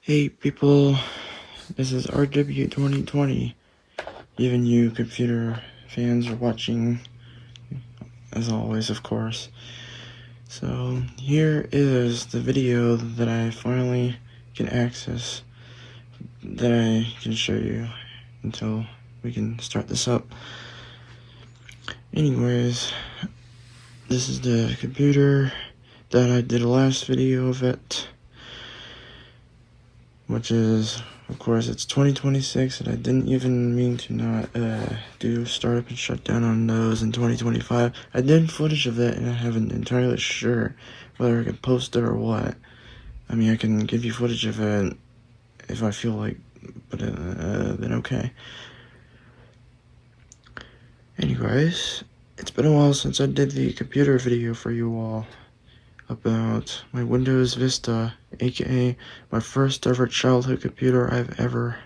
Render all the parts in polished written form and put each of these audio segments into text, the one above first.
Hey people, this is RW 2020. Even you computer fans are watching, as always, of course. So here is the video that I finally can access, that I can show you until we can start this up. Anyways, this is the computer that I did a last video of it, which is, of course, it's 2026, and I didn't even mean to not do startup and shutdown on those in 2025. I did footage of that, and I haven't entirely sure whether I can post it or what. I mean, I can give you footage of it if I feel like, but then okay. Anyways, it's been a while since I did the computer video for you all about my Windows Vista, aka my first ever childhood computer I've ever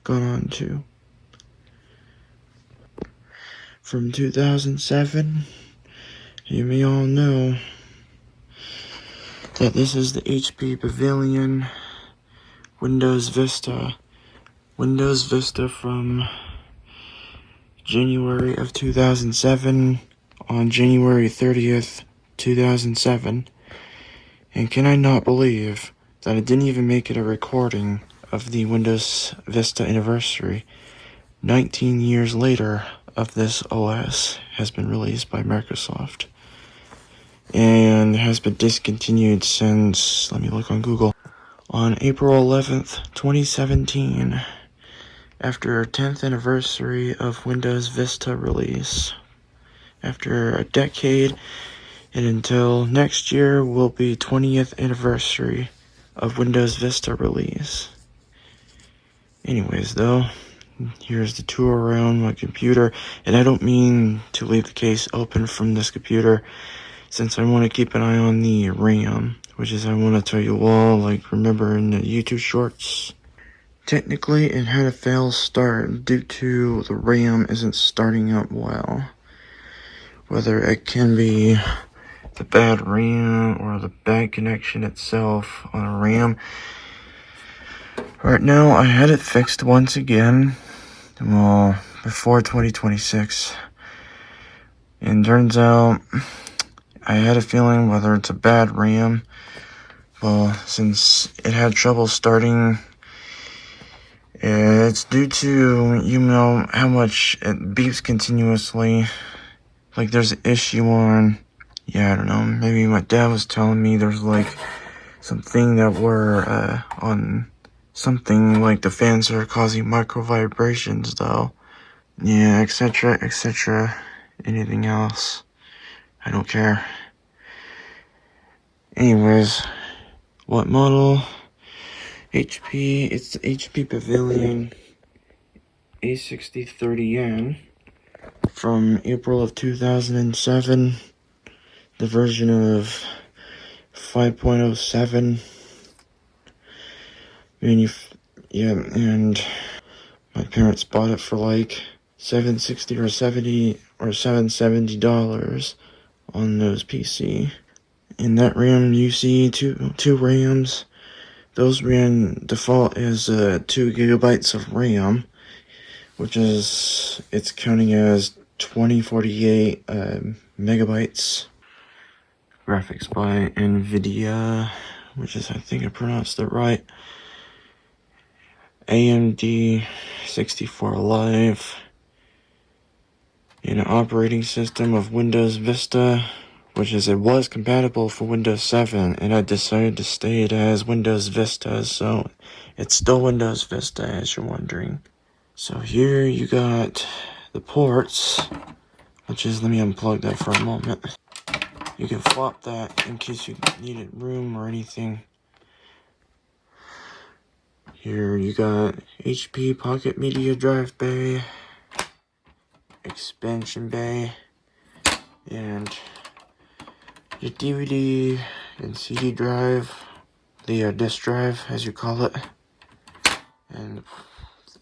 gone on to. From 2007, you may all know that this is the HP Pavilion Windows Vista. Windows Vista from January of 2007 on January 30th, 2007. And can I not believe that I didn't even make it a recording of the Windows Vista anniversary. 19 years later of this OS has been released by Microsoft and has been discontinued since, let me look on Google, on April 11th, 2017, after 10th anniversary of Windows Vista release. After a decade, and until next year will be 20th anniversary of Windows Vista release. Anyways, though, here's the tour around my computer, and I don't mean to leave the case open from this computer, since I want to keep an eye on the RAM, which is I want to tell you all, like, remember in the YouTube shorts, technically it had a fail start due to the RAM isn't starting up well. Whether it can be the bad RAM or the bad connection itself on a RAM. Right now, I had it fixed once again, well, before 2026, and turns out I had a feeling whether it's a bad RAM, well, since it had trouble starting, it's due to, you know, how much it beeps continuously. Like, there's an issue on, yeah, I don't know, maybe my dad was telling me there's, like, something that we're, on something like the fans are causing micro vibrations, though. Yeah, etc., etc., anything else. I don't care. Anyways, what model? HP, it's the HP Pavilion A6030N from April of 2007. The version of 5.07. Yeah, and my parents bought it for like $760 or $770 on those PC. In that RAM, you see two RAMs. Those RAM default is 2 gigabytes of RAM, which is, it's counting as 2048 megabytes. Graphics by NVIDIA, which is, I think I pronounced it right. AMD 64 Live. An operating system of Windows Vista, which is, it was compatible for Windows 7, and I decided to stay it as Windows Vista, so it's still Windows Vista, as you're wondering. So here you got the ports, which is, let me unplug that for a moment. You can flop that in case you needed room or anything. Here you got HP Pocket Media Drive Bay, Expansion Bay, and your DVD and CD drive, the disk drive as you call it, and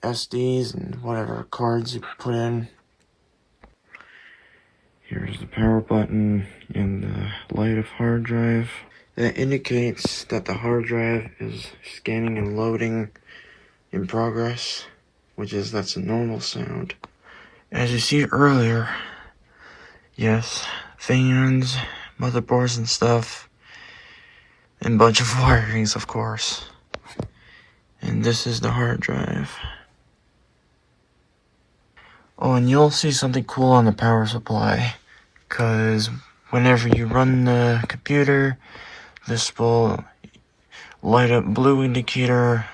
SDs and whatever cards you put in. Here's the power button and the light of hard drive. that indicates that the hard drive is scanning and loading in progress, that's a normal sound. As you see earlier, yes, fans, motherboards and stuff, and a bunch of wirings, of course. And this is the hard drive. Oh, and you'll see something cool on the power supply, because whenever you run the computer, this will light up blue indicator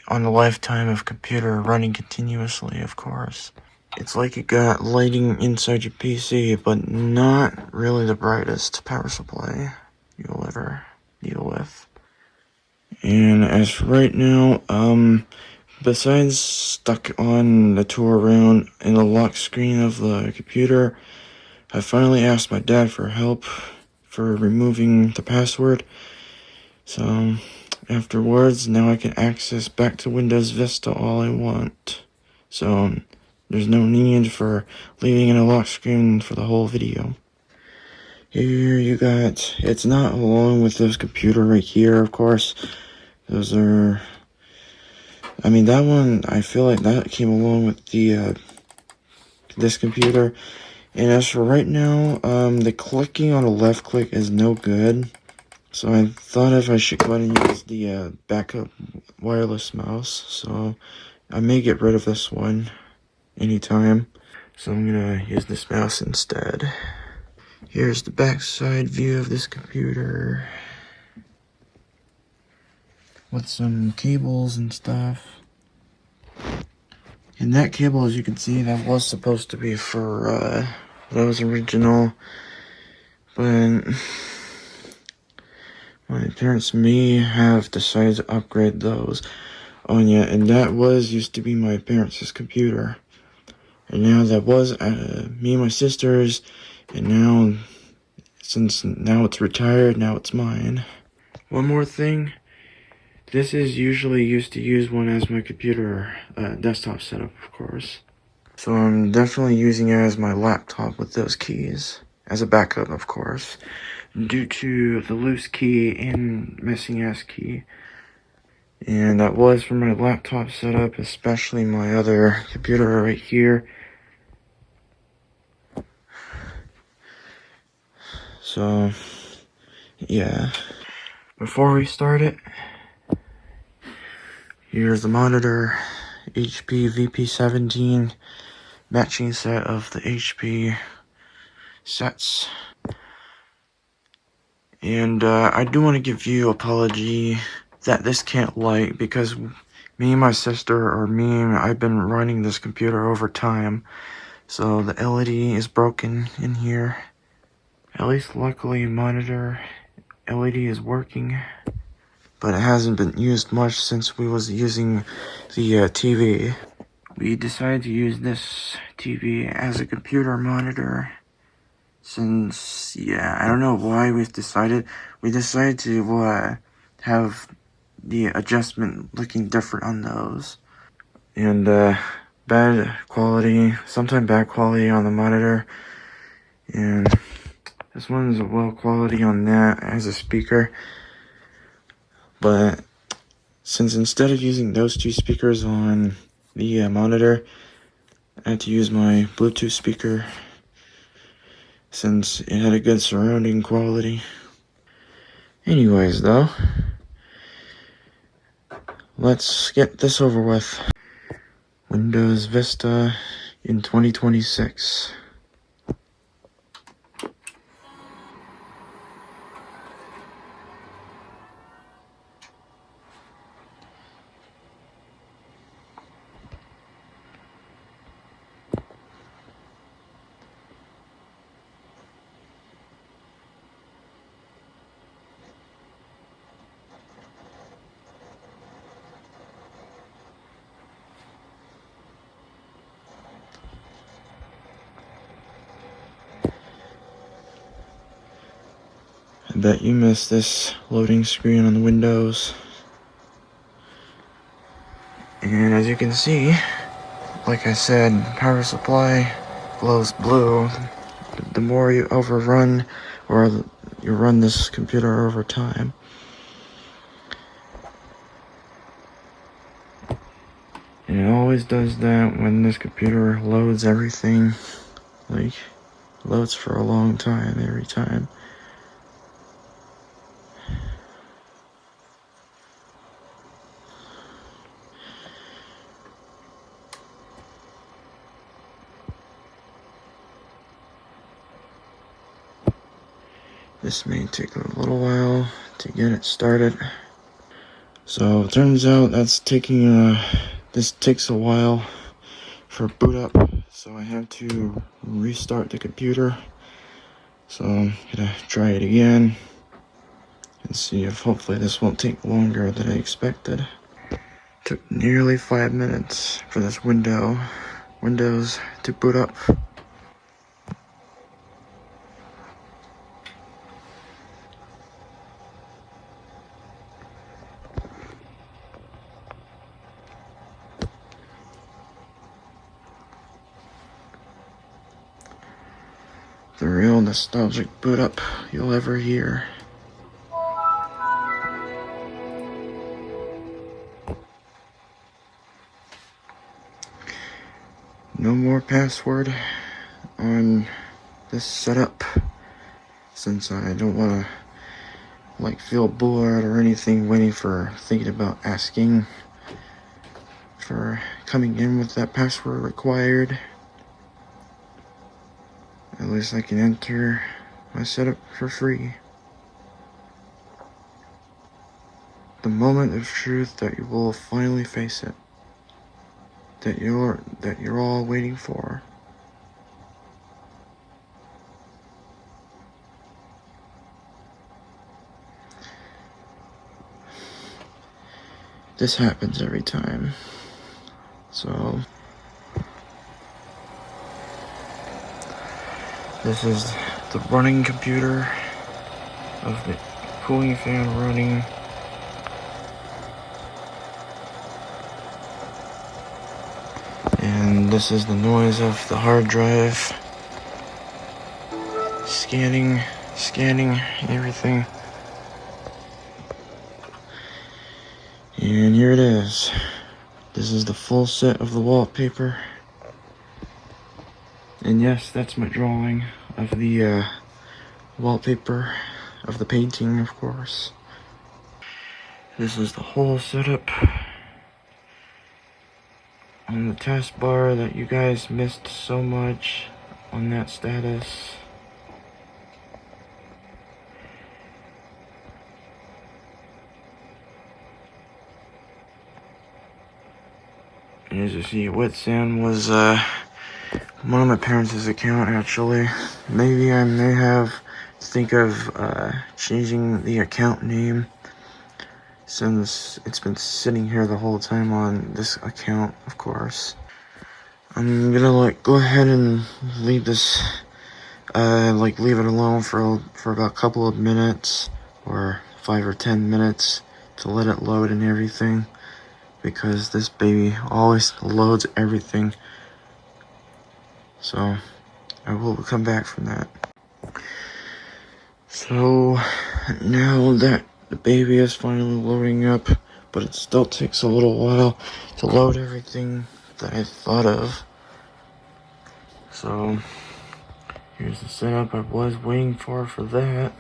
on the lifetime of computer running continuously, of course. It's like you got lighting inside your PC, but not really the brightest power supply you'll ever deal with. And as for right now, besides stuck on the tour around in the lock screen of the computer, I finally asked my dad for help for removing the password. So afterwards, now I can access back to Windows Vista all I want. So there's no need for leaving in a lock screen for the whole video. Here you got, it's not along with this computer right here, of course. Those are, I mean, that one, I feel like that came along with the, this computer. And as for right now, the clicking on the left click is no good. So I thought if I should go ahead and use the backup wireless mouse. So I may get rid of this one anytime. So I'm gonna use this mouse instead. Here's the backside view of this computer, with some cables and stuff. And that cable, as you can see, that was supposed to be for those original, but my parents may have decided to upgrade those. Oh yeah, and that used to be my parents' computer. And now that was me and my sister's, and now, since now it's retired, now it's mine. One more thing, this is usually used to use one as my computer desktop setup, of course. So I'm definitely using it as my laptop with those keys, as a backup, of course, due to the loose key and missing S key. And that was for my laptop setup, especially my other computer right here. So, yeah. Before we start it, here's the monitor, HP VP17, matching set of the HP sets. And I do want to give you an apology that this can't light, because me and my sister, I've been running this computer over time. So the LED is broken in here. At least luckily monitor LED is working, but it hasn't been used much since we was using the TV. We decided to use this TV as a computer monitor since, yeah, I don't know why we decided to have the adjustment looking different on those. And bad quality, sometimes bad quality on the monitor, and this one's a well quality on that as a speaker. But since instead of using those two speakers on the monitor, I had to use my Bluetooth speaker since it had a good surrounding quality. Anyways though, let's get this over with. Windows Vista in 2026. I bet you missed this loading screen on the Windows. And as you can see, like I said, power supply glows blue. The more you overrun, or you run this computer over time. And it always does that when this computer loads everything, like, loads for a long time every time. This may take a little while to get it started. So it turns out this takes a while for boot up, so I have to restart the computer. So I'm gonna try it again and see if hopefully this won't take longer than I expected. Took nearly 5 minutes for this Windows to boot up. The real nostalgic boot up you'll ever hear. No more password on this setup, since I don't want to feel bored or anything thinking about asking for coming in with that password required. At least I can enter my setup for free. The moment of truth that you will finally face it. That you're all waiting for. This happens every time. So this is the running computer of the cooling fan running. And this is the noise of the hard drive scanning everything. And here it is. This is the full set of the wallpaper. And yes, that's my drawing of the wallpaper of the painting, of course. This is the whole setup on the taskbar that you guys missed so much on that status. And as you see, Wet Sand was one of my parents' account, actually. Maybe I may have think of changing the account name, since it's been sitting here the whole time on this account, of course. I'm gonna go ahead and leave this leave it alone for about a couple of minutes, or 5 or 10 minutes, to let it load and everything, because this baby always loads everything. So I will come back from that. So now that the baby is finally loading up, but it still takes a little while to load everything that I thought of. So here's the setup I was waiting for that.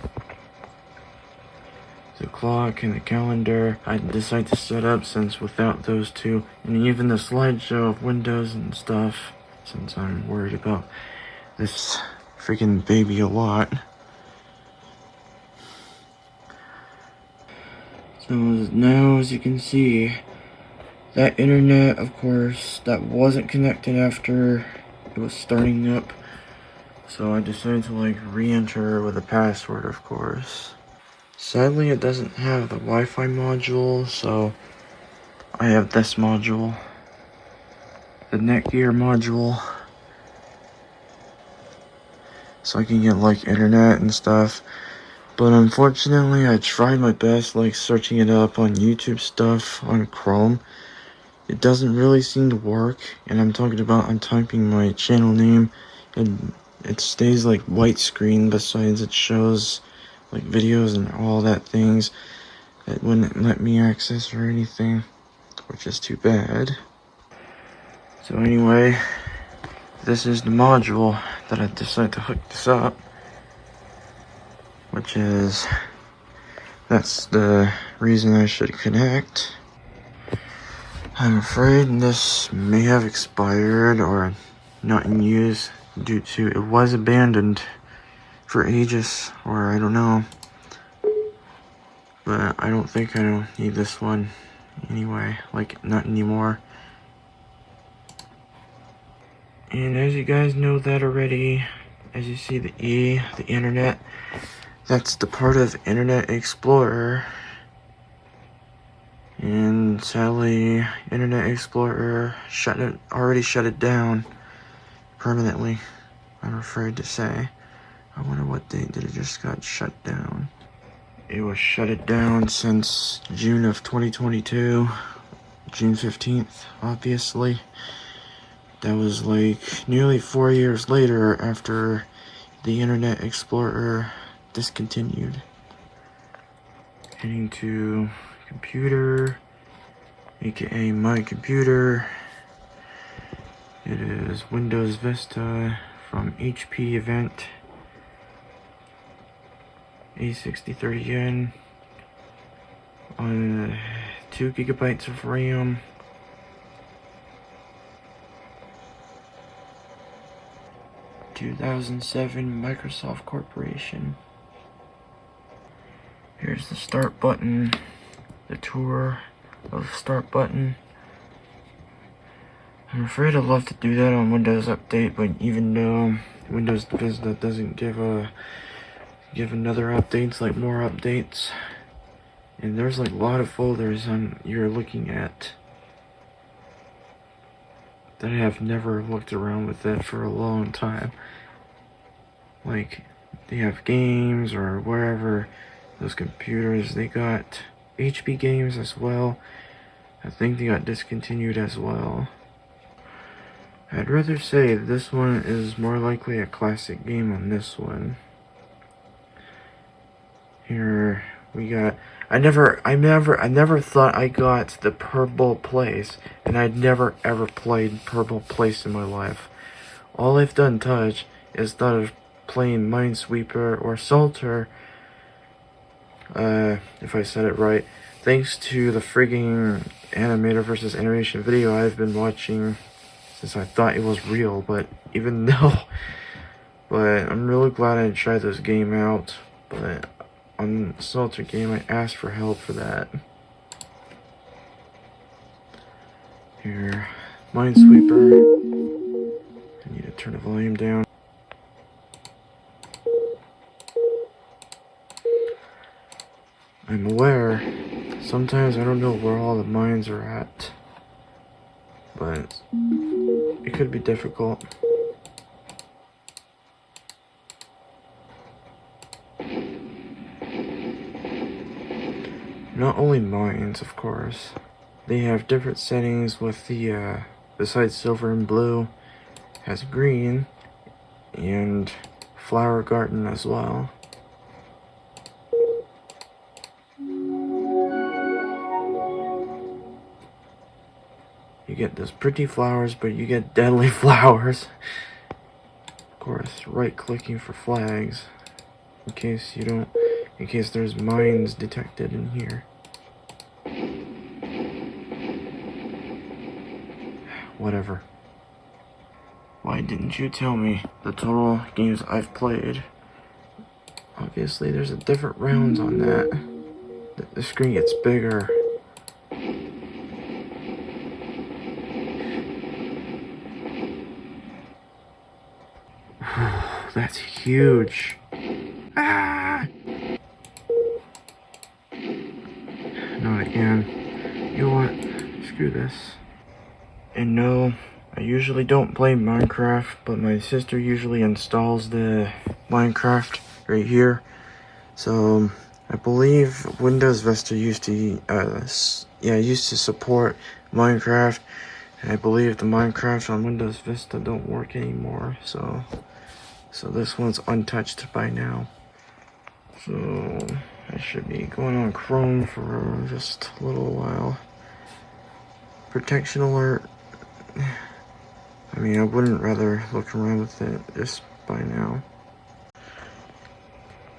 The clock and the calendar I decided to set up, since without those two, and even the slideshow of windows and stuff, since I'm worried about this freaking baby a lot. So now, as you can see, that internet, of course, that wasn't connected after it was starting up. So I decided to re-enter with a password, of course. Sadly, it doesn't have the Wi-Fi module, so I have this module, the Netgear module, so I can get internet and stuff. But unfortunately, I tried my best searching it up on YouTube stuff on Chrome. It doesn't really seem to work, and I'm typing my channel name, and it stays white screen, besides it shows like videos and all that things. It wouldn't let me access or anything, which is too bad. So anyway, this is the module that I decided to hook this up, which is, that's the reason I should connect. I'm afraid this may have expired or not in use due to it was abandoned for ages, or I don't know. But I don't think I don't need this one anyway, like not anymore. And as you guys know that already, as you see the E, the internet, that's the part of Internet Explorer. And sadly, Internet Explorer already shut it down permanently, I'm afraid to say. I wonder what date did it just got shut down. It was shut it down since June of 2022, June 15th, obviously. That was like nearly 4 years later after the Internet Explorer discontinued. Heading to computer, aka my computer. It is Windows Vista from HP event. A6030N on 2 gigabytes of RAM. ...2007 Microsoft Corporation. Here's the start button, the tour of the start button. I'm afraid I'd love to do that on Windows Update, but even though Windows Vista doesn't give another updates, like more updates, and there's like a lot of folders you're looking at that I have never looked around with it for a long time. Like, they have games or wherever, those computers, they got HP games as well. I think they got discontinued as well. I'd rather say this one is more likely a classic game on this one. Here we got, I never thought I got the Purple Place, and I'd never ever played Purple Place in my life. All I've done touch is thought of playing Minesweeper or Salter, if I said it right, thanks to the frigging animator versus animation video I've been watching since I thought it was real, but even though, but I'm really glad I tried this game out, but on Salter game I asked for help for that. Here, Minesweeper, I need to turn the volume down. I'm aware, sometimes I don't know where all the mines are at, but it could be difficult. Not only mines, of course, they have different settings with the, besides silver and blue, has green, and flower garden as well. You get those pretty flowers, but you get deadly flowers. Of course, right-clicking for flags, in case there's mines detected in here. Whatever. Why didn't you tell me the total games I've played? Obviously, there's a different rounds on that. The screen gets bigger. That's huge. Ah! Not again. You know what? Screw this. And no, I usually don't play Minecraft, but my sister usually installs the Minecraft right here. So I believe Windows Vista used to support Minecraft, and I believe the Minecraft on Windows Vista don't work anymore. So this one's untouched by now. So I should be going on Chrome for just a little while. Protection alert. I mean, I wouldn't rather look around with it just by now.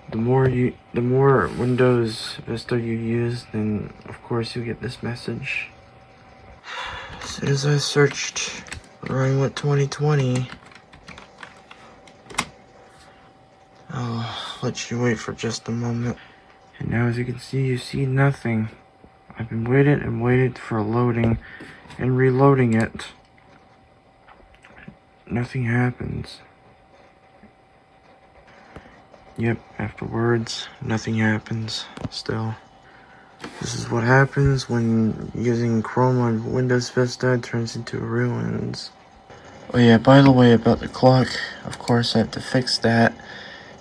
The more Windows Vista you use, then of course you get this message. As soon as I searched running with 2020, I'll let you wait for just a moment. And now, as you can see, you see nothing. I've been waited and waited for loading and reloading it. Nothing happens. Yep, afterwards, nothing happens still. This is what happens when using Chrome on Windows Vista. It turns into ruins. Oh yeah, by the way, about the clock, of course I have to fix that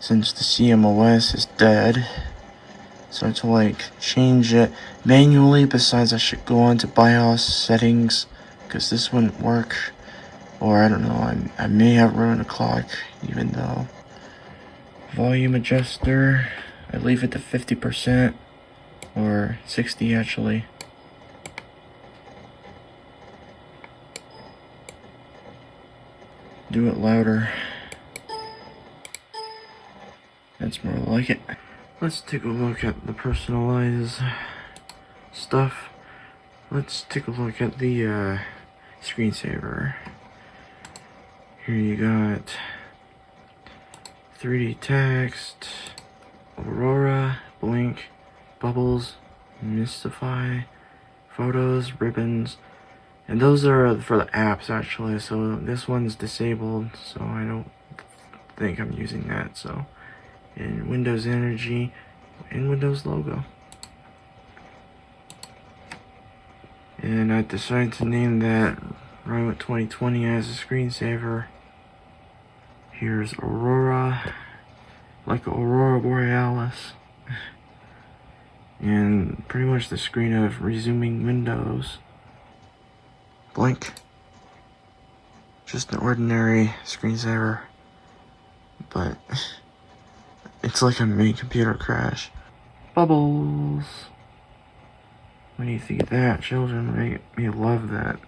since the CMOS is dead. So I have to like change it manually. Besides, I should go on to BIOS settings because this wouldn't work. Or I don't know, I may have ruined the clock, even though. Volume adjuster, I leave it to 50%, or 60 actually. Do it louder. That's more like it. Let's take a look at the personalize stuff. Let's take a look at the screensaver. Here you got 3D text, Aurora, blink, bubbles, mystify, photos, ribbons, and those are for the apps actually. So this one's disabled, so I don't think I'm using that. So, and Windows Energy and Windows logo. And I decided to name that right with 2020 as a screensaver. Here's Aurora, like Aurora Borealis, and pretty much the screen of resuming Windows. Blink, just an ordinary screensaver, but it's like a mini computer crash. Bubbles. What do you think of that? Children may love that.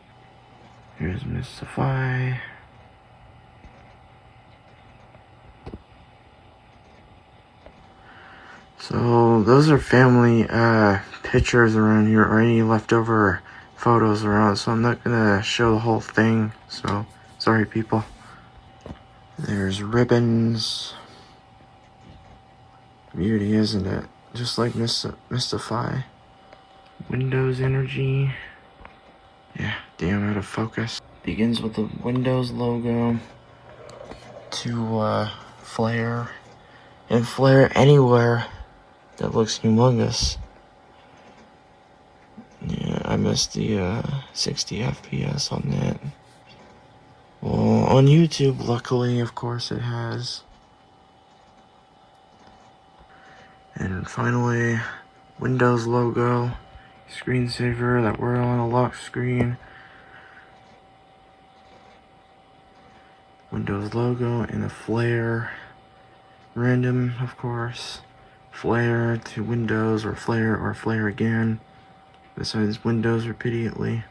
Here's Mystify. So those are family pictures around here, or any leftover photos around, so I'm not gonna show the whole thing, so sorry people. There's ribbons. Beauty, isn't it? Just like Mystify. Windows Energy. Yeah, damn, out of focus. Begins with the Windows logo to flare, and flare anywhere. That looks humongous. Yeah, I missed the 60 FPS on that. Well, on YouTube, luckily, of course, it has. And finally, Windows logo, screensaver that we're on a lock screen. Windows logo and a flare. Random, of course. Flare to Windows, or flare again. Besides Windows repeatedly.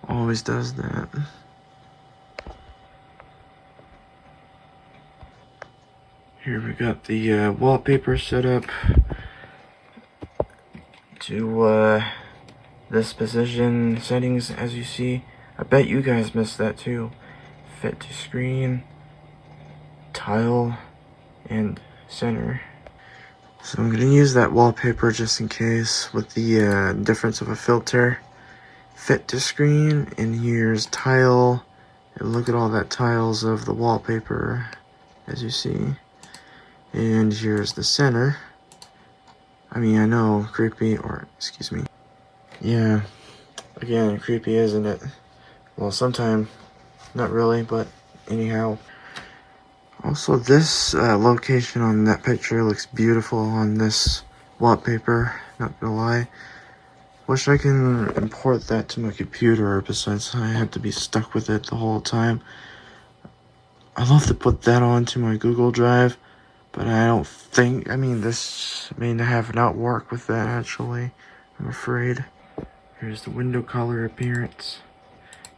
Always does that. Here we got the wallpaper set up to this position settings, as you see. I bet you guys missed that too. Fit to screen, tile, and center. So I'm gonna use that wallpaper just in case with the difference of a filter. Fit to screen, and here's tile, and look at all that tiles of the wallpaper, as you see. And here's the center. I mean, I know, creepy, or excuse me. Yeah, again, creepy, isn't it? Well, sometime, not really, but anyhow. Also, this location on that picture looks beautiful on this wallpaper, not gonna lie. Wish I can import that to my computer, besides I have to be stuck with it the whole time. I'd love to put that onto my Google Drive, but I don't think, this may not work with that actually, I'm afraid. Here's the window color appearance.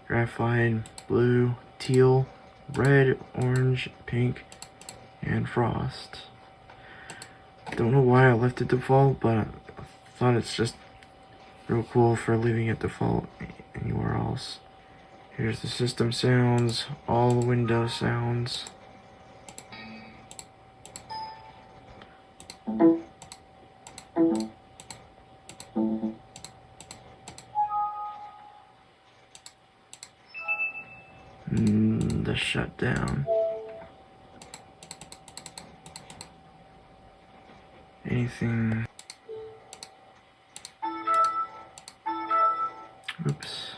Graphite, blue, teal, red, orange, pink, and frost. Don't know why I left it default, but I thought it's just real cool for leaving it default anywhere else. Here's the system sounds, all the Windows sounds. The shutdown. Anything. Oops.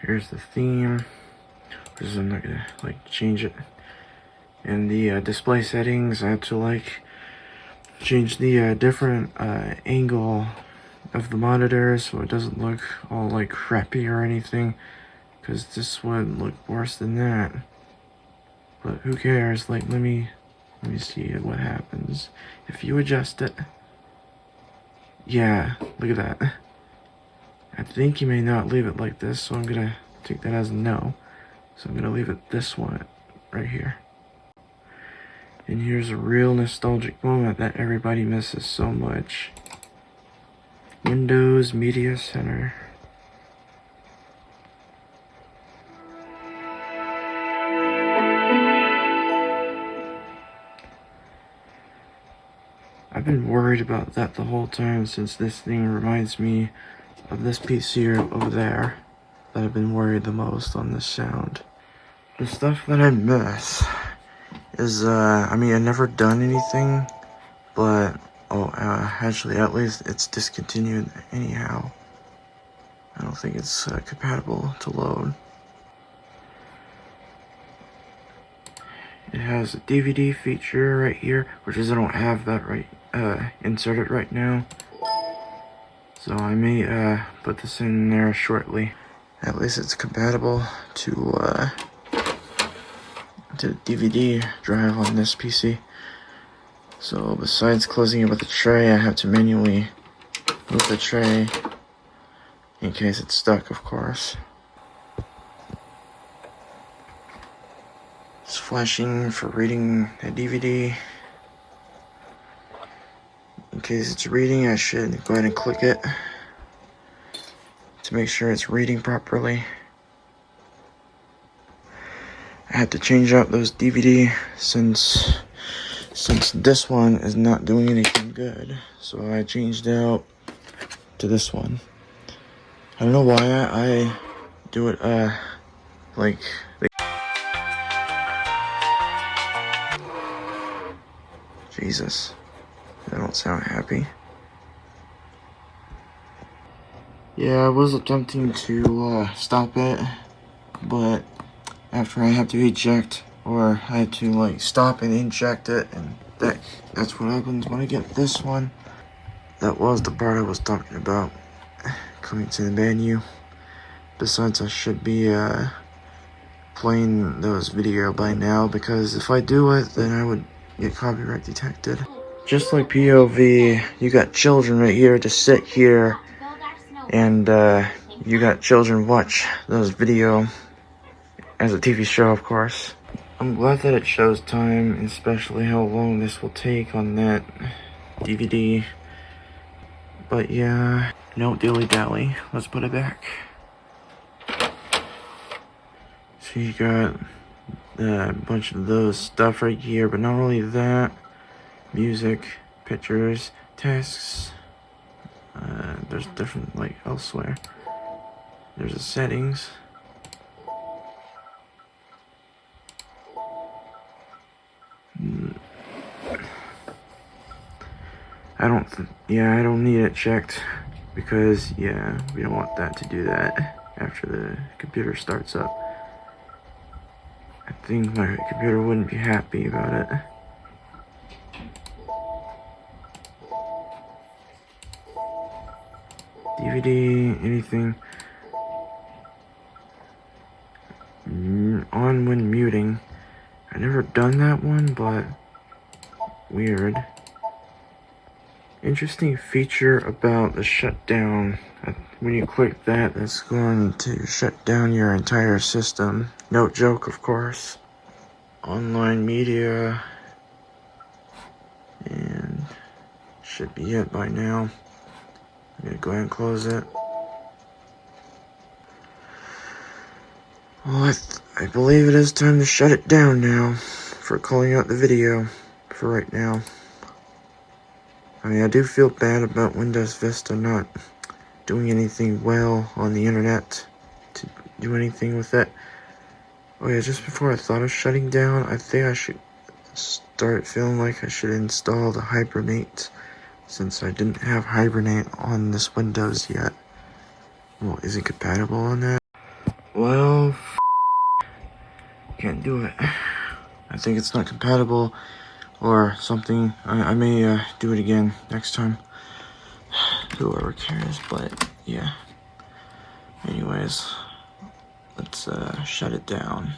Here's the theme, because I'm not gonna change it. And the display settings, I have to change the different angle of the monitor so it doesn't look all crappy or anything, because this would look worse than that. But who cares? Let me see what happens if you adjust it. Yeah, look at that. I think you may not leave it like this, so I'm gonna take that as a no. So I'm gonna leave it this one right here. And here's a real nostalgic moment that everybody misses so much. Windows Media Center. I've been worried about that the whole time, since this thing reminds me of this PC over there, that I've been worried the most on this sound. The stuff that I miss is, I've never done anything, but, actually, at least it's discontinued anyhow. I don't think it's compatible to load. It has a DVD feature right here, which is I don't have that inserted right now. So I may put this in there shortly. At least it's compatible to the DVD drive on this PC. So besides closing it with a tray, I have to manually move the tray in case it's stuck, of course. It's flashing for reading the DVD. In case it's reading, I should go ahead and click it to make sure it's reading properly. I had to change out those DVD since this one is not doing anything good. So I changed out to this one. I don't know why I do it Jesus, I don't sound happy. Yeah, I was attempting to stop it, but after I had to eject, or I had to stop and inject it, and that's what happens when I get this one. That was the part I was talking about, coming to the menu. Besides, I should be playing those video by now, because if I do it, then I would get copyright detected. Just like POV, you got children right here to sit here, and you got children watch those video as a TV show, of course. I'm glad that it shows time, especially how long this will take on that DVD. But yeah, no dilly-dally, let's put it back. So you got a bunch of those stuff right here, but not only that, music, pictures, tasks, there's different elsewhere. There's the settings. I don't need it checked because, yeah, we don't want that to do that after the computer starts up. I think my computer wouldn't be happy about it. DVD, anything. On when muting. I never done that one, but weird. Interesting feature about the shutdown. When you click that, that's going to shut down your entire system. No joke, of course. Online media. And should be it by now. I'm gonna go ahead and close it. Well, I believe it is time to shut it down now for calling out the video for right now. I mean, I do feel bad about Windows Vista not doing anything well on the internet to do anything with it. Oh yeah, just before I thought of shutting down, I think I should start feeling like I should install the Hibernate, since I didn't have Hibernate on this Windows yet. Well, is it compatible on that? Well, can't do it. I think it's not compatible or something. I may do it again next time. Whoever cares, but yeah. Anyways, let's shut it down.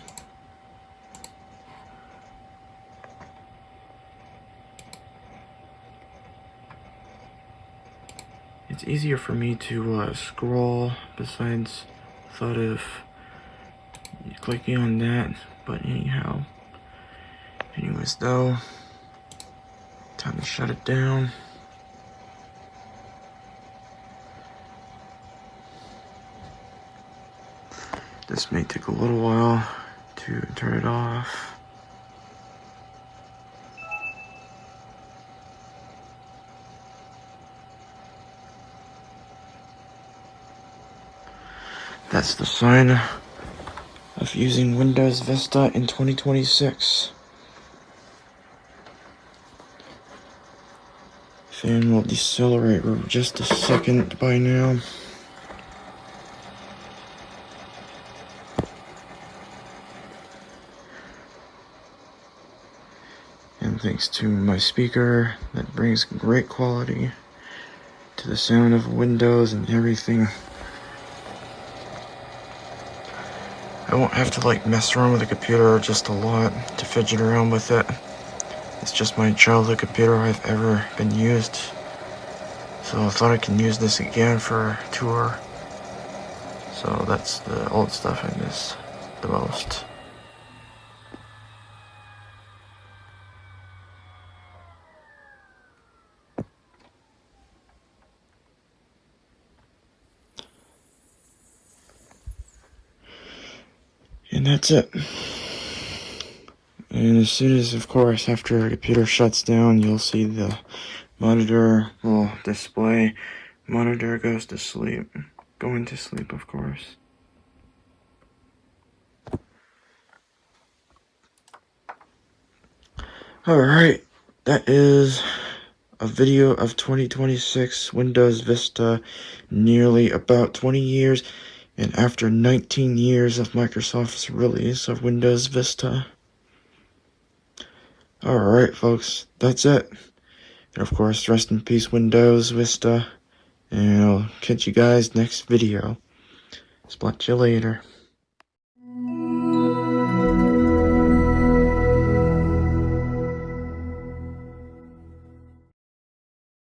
It's easier for me to scroll besides thought of clicking on that, but anyhow. Anyways though, time to shut it down. This may take a little while to turn it off. That's the sign of using Windows Vista in 2026. Fan will decelerate for just a second by now. And thanks to my speaker, that brings great quality to the sound of Windows and everything. I won't have to like mess around with the computer just a lot to fidget around with it. It's just my childhood computer I've ever been used. So I thought I can use this again for a tour. So that's the old stuff I miss the most. And that's it. And as soon as, of course, after a computer shuts down, you'll see the monitor will display. Monitor goes to sleep. Going to sleep, of course. Alright, that is a video of 2026 Windows Vista, nearly about 20 years, and after 19 years of Microsoft's release of Windows Vista. Alright, folks, that's it. And of course, rest in peace, Windows Vista. And I'll catch you guys next video. Splat you later.